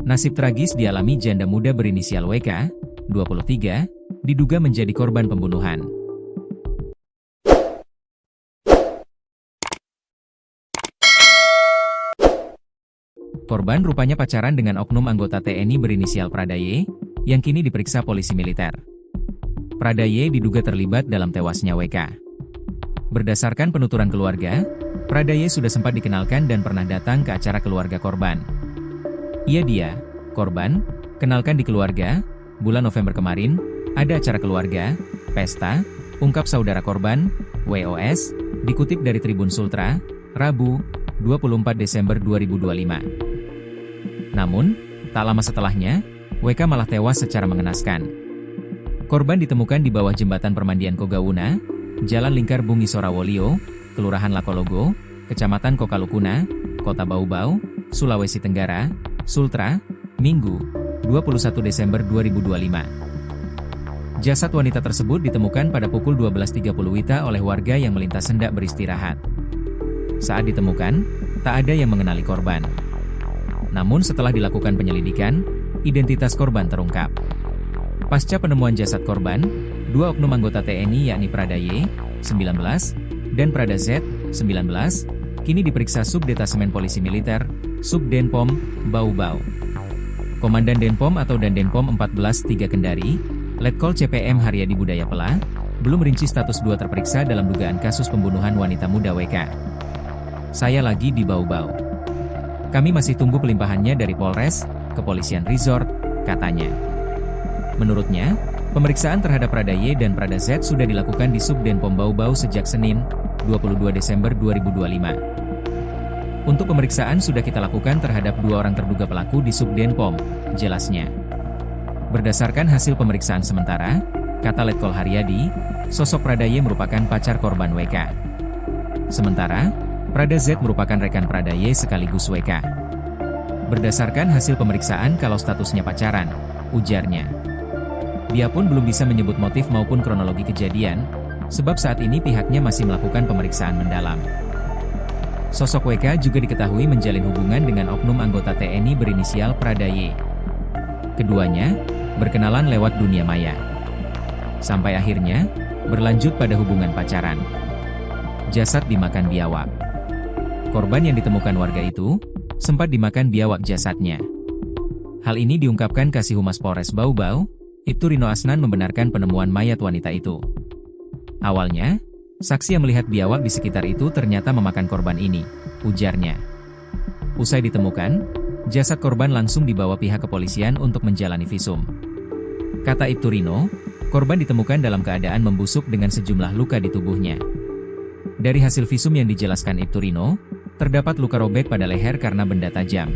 Nasib tragis dialami janda muda berinisial WK, 23, diduga menjadi korban pembunuhan. Korban rupanya pacaran dengan oknum anggota TNI berinisial Pradaye, yang kini diperiksa polisi militer. Pradaye diduga terlibat dalam tewasnya WK. Berdasarkan penuturan keluarga, Pradaye sudah sempat dikenalkan dan pernah datang ke acara keluarga korban. Dia, korban, kenalkan di keluarga, bulan November kemarin, ada acara keluarga, pesta, ungkap saudara korban, WOS, dikutip dari Tribun Sultra, Rabu, 24 Desember 2025. Namun, tak lama setelahnya, WK malah tewas secara mengenaskan. Korban ditemukan di bawah jembatan permandian Kogawuna, Jalan Lingkar Bungi Sorawolio, Kelurahan Lakologo, Kecamatan Kokalukuna, Kota Bau-Bau, Sulawesi Tenggara, Sultra, Minggu, 21 Desember 2025. Jasad wanita tersebut ditemukan pada pukul 12.30 WITA oleh warga yang melintas hendak beristirahat. Saat ditemukan, tak ada yang mengenali korban. Namun setelah dilakukan penyelidikan, identitas korban terungkap. Pasca penemuan jasad korban, dua oknum anggota TNI yakni Pradaye, 19, dan Prada Z, 19, kini diperiksa Subdetasemen Polisi Militer, Subdenpom, Bau-Bau. Komandan Denpom atau Dandenpom 14 3 Kendari, Letkol CPM Haryadi Budaya Pela, belum merinci status dua terperiksa dalam dugaan kasus pembunuhan wanita muda WK. Saya lagi di Bau-Bau. Kami masih tunggu pelimpahannya dari Polres, Kepolisian Resort, katanya. Menurutnya, pemeriksaan terhadap Pradaye dan Prada Z sudah dilakukan di Subdenpom Bau-Bau sejak Senin, 22 Desember 2025. Untuk pemeriksaan sudah kita lakukan terhadap dua orang terduga pelaku di Subdenpom, jelasnya. Berdasarkan hasil pemeriksaan sementara, kata Letkol Haryadi, sosok Pradaye merupakan pacar korban WK. Sementara, Prada Z merupakan rekan Pradaye sekaligus WK. Berdasarkan hasil pemeriksaan kalau statusnya pacaran, ujarnya. Dia pun belum bisa menyebut motif maupun kronologi kejadian, sebab saat ini pihaknya masih melakukan pemeriksaan mendalam. Sosok WK juga diketahui menjalin hubungan dengan oknum anggota TNI berinisial Pradaye. Keduanya berkenalan lewat dunia maya. Sampai akhirnya, berlanjut pada hubungan pacaran. Jasad dimakan biawak. Korban yang ditemukan warga itu, sempat dimakan biawak jasadnya. Hal ini diungkapkan Kasih Humas Polres Bau-Bau, Ibtu Rino Asnan membenarkan penemuan mayat wanita itu. Awalnya, saksi yang melihat biawak di sekitar itu ternyata memakan korban ini, ujarnya. Usai ditemukan, jasad korban langsung dibawa pihak kepolisian untuk menjalani visum. Kata Ibtu Rino, korban ditemukan dalam keadaan membusuk dengan sejumlah luka di tubuhnya. Dari hasil visum yang dijelaskan Ibtu Rino, terdapat luka robek pada leher karena benda tajam.